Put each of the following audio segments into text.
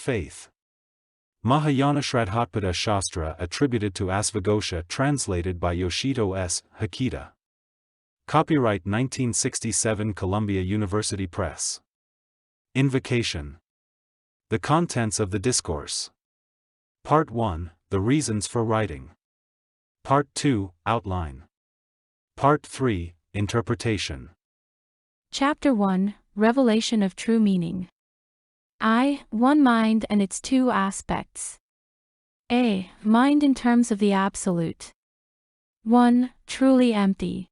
faith. Mahayana Shraddhatpada Shastra attributed to Ashvagosha, translated by Yoshito S. Hakeda. Copyright 1967, Columbia University Press. Invocation. The contents of the discourse. Part 1, the reasons for writing. Part 2, outline. Part 3, interpretation. Chapter 1, Revelation of True Meaning. One mind and its two aspects. A. Mind in terms of the absolute. 1. Truly empty.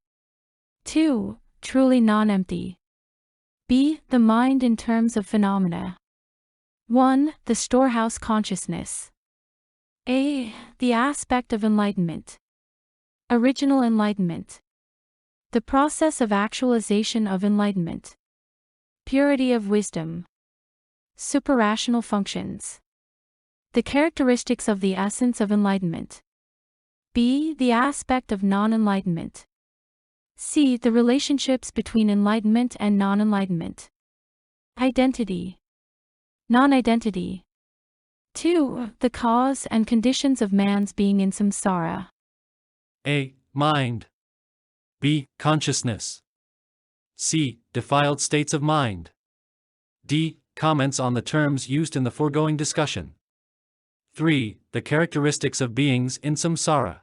2. Truly non-empty. B. The mind in terms of phenomena. 1. The storehouse consciousness. A. The aspect of enlightenment. Original enlightenment. The process of actualization of enlightenment. Purity of wisdom. Suprarational functions. The characteristics of the essence of enlightenment. B. The aspect of non-enlightenment. C. The relationships between enlightenment and non-enlightenment. Identity. Non-identity. 2. The cause and conditions of man's being in samsara. A. Mind. B. Consciousness. C. Defiled states of mind. D. Comments on the terms used in the foregoing discussion. 3. The characteristics of beings in samsara.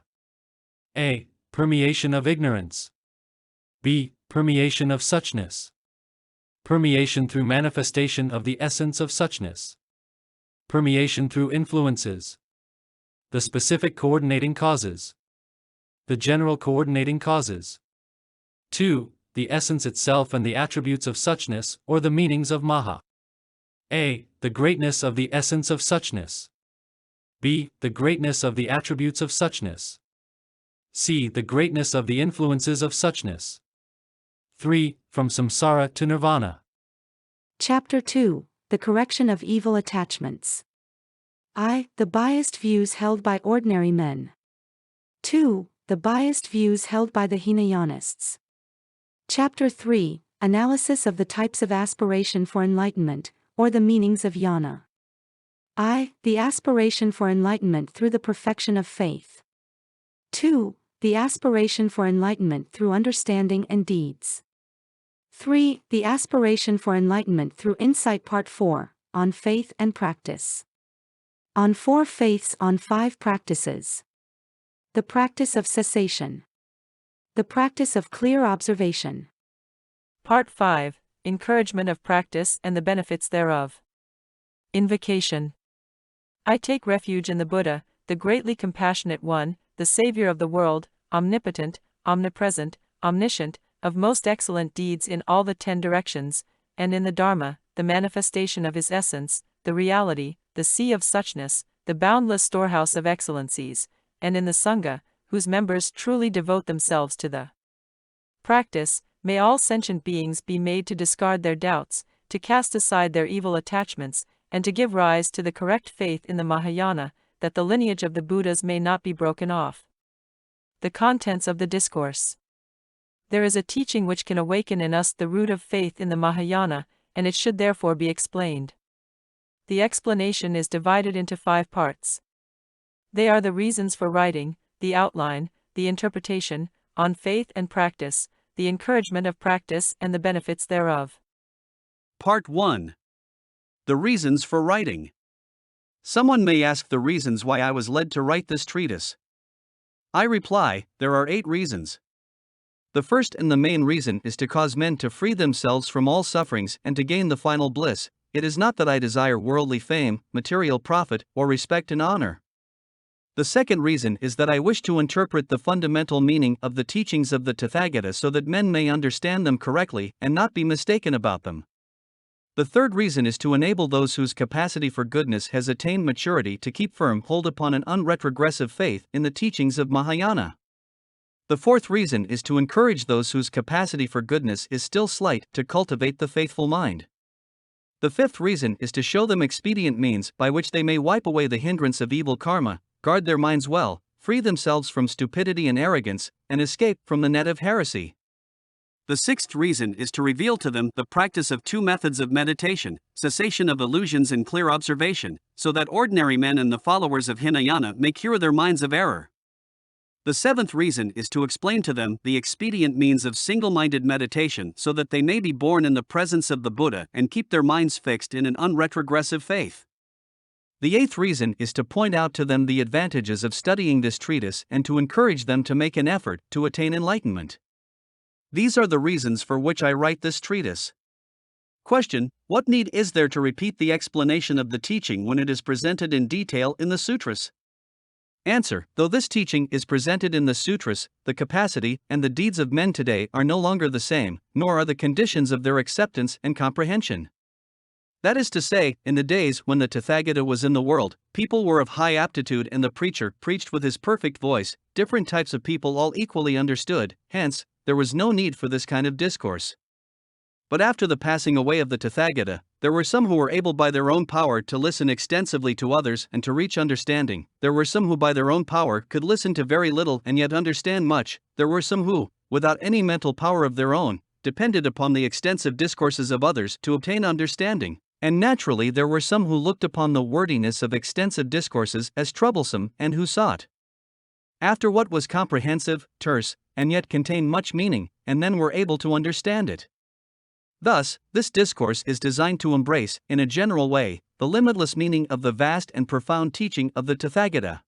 A. Permeation of ignorance. B. Permeation of suchness. Permeation through manifestation of the essence of suchness. Permeation through influences. The specific coordinating causes. The general coordinating causes. 2. The essence itself and the attributes of suchness, or the meanings of Maha. A. The greatness of the essence of suchness. B. The greatness of the attributes of suchness. C. The greatness of the influences of suchness. 3. From samsara to nirvana. Chapter 2, The Correction of Evil Attachments. The biased views held by ordinary men. 2. The biased views held by the Hinayanists. Chapter 3, Analysis of the types of aspiration for enlightenment, or the meanings of jnana. The aspiration for enlightenment through the perfection of faith. 2. The aspiration for enlightenment through understanding and deeds. 3. The aspiration for enlightenment through insight. Part 4, On Faith and Practice. On 4 faiths. On 5 practices. The practice of cessation. The practice of clear observation. Part 5, Encouragement of Practice and the Benefits thereof. Invocation. I take refuge in the Buddha, the greatly compassionate one, the Savior of the world, omnipotent, omnipresent, omniscient, of most excellent deeds in all the 10 directions, and in the Dharma, the manifestation of his essence, the reality, the sea of suchness, the boundless storehouse of excellencies, and in the Sangha, whose members truly devote themselves to the practice. May all sentient beings be made to discard their doubts, to cast aside their evil attachments, and to give rise to the correct faith in the Mahayana, that the lineage of the Buddhas may not be broken off. The contents of the discourse. There is a teaching which can awaken in us the root of faith in the Mahayana, and it should therefore be explained. The explanation is divided into 5 parts. They are the reasons for writing, the outline, the interpretation, on faith and practice, the encouragement of practice and the benefits thereof. Part 1. The reasons for writing. Someone may ask the reasons why I was led to write this treatise. I reply, there are 8 reasons. The first and the main reason is to cause men to free themselves from all sufferings and to gain the final bliss. It is not that I desire worldly fame, material profit, or respect and honor. The second reason is that I wish to interpret the fundamental meaning of the teachings of the Tathagata so that men may understand them correctly and not be mistaken about them. The third reason is to enable those whose capacity for goodness has attained maturity to keep firm hold upon an unretrogressive faith in the teachings of Mahayana. The fourth reason is to encourage those whose capacity for goodness is still slight to cultivate the faithful mind. The fifth reason is to show them expedient means by which they may wipe away the hindrance of evil karma, guard their minds well, free themselves from stupidity and arrogance, and escape from the net of heresy. The sixth reason is to reveal to them the practice of two methods of meditation, cessation of illusions and clear observation, so that ordinary men and the followers of Hinayana may cure their minds of error. The seventh reason is to explain to them the expedient means of single-minded meditation so that they may be born in the presence of the Buddha and keep their minds fixed in an unretrogressive faith. The eighth reason is to point out to them the advantages of studying this treatise and to encourage them to make an effort to attain enlightenment. These are the reasons for which I write this treatise. Question: what need is there to repeat the explanation of the teaching when it is presented in detail in the Sutras? Answer: though this teaching is presented in the Sutras, the capacity and the deeds of men today are no longer the same, nor are the conditions of their acceptance and comprehension. That is to say, in the days when the Tathagata was in the world, people were of high aptitude and the preacher preached with his perfect voice, different types of people all equally understood, hence, there was no need for this kind of discourse. But after the passing away of the Tathagata, there were some who were able by their own power to listen extensively to others and to reach understanding. There were some who by their own power could listen to very little and yet understand much. There were some who, without any mental power of their own, depended upon the extensive discourses of others to obtain understanding. And naturally there were some who looked upon the wordiness of extensive discourses as troublesome and who sought after what was comprehensive, terse, and yet contained much meaning, and then were able to understand it. Thus, this discourse is designed to embrace, in a general way, the limitless meaning of the vast and profound teaching of the Tathagata.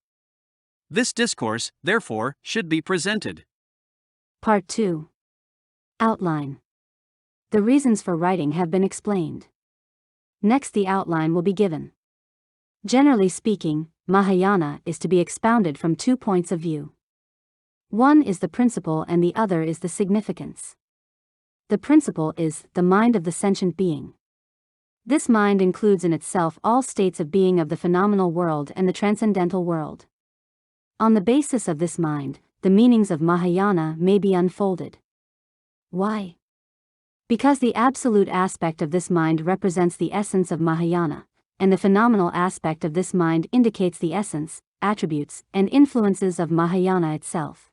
This discourse, therefore, should be presented. Part 2. Outline. The reasons for writing have been explained. Next, the outline will be given. Generally speaking, Mahayana is to be expounded from 2 points of view. One is the principle and the other is the significance. The principle is the mind of the sentient being. This mind includes in itself all states of being of the phenomenal world and the transcendental world. On the basis of this mind, the meanings of Mahayana may be unfolded. Why? Because the absolute aspect of this mind represents the essence of Mahayana, and the phenomenal aspect of this mind indicates the essence, attributes, and influences of Mahayana itself.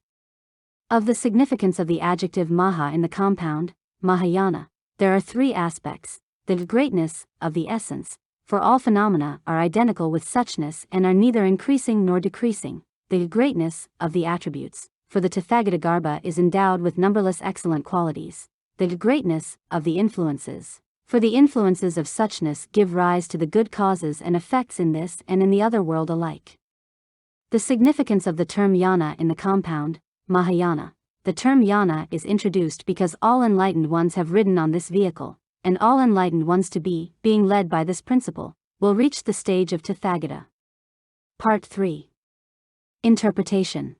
Of the significance of the adjective Maha in the compound, Mahayana, there are 3 aspects: the greatness of the essence, for all phenomena are identical with suchness and are neither increasing nor decreasing; the greatness of the attributes, for the Tathagata Garbha is endowed with numberless excellent qualities; the greatness of the influences, for the influences of suchness give rise to the good causes and effects in this and in the other world alike. The significance of the term yana in the compound, Mahayana. The term yana is introduced because all enlightened ones have ridden on this vehicle, and all enlightened ones to be, being led by this principle, will reach the stage of Tathagata. Part 3. Interpretation.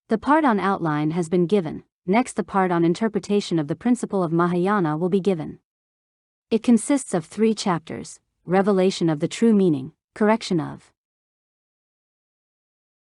The part on outline has been given. Next, the part on interpretation of the principle of Mahayana will be given. It consists of 3 chapters: revelation of the true meaning, correction of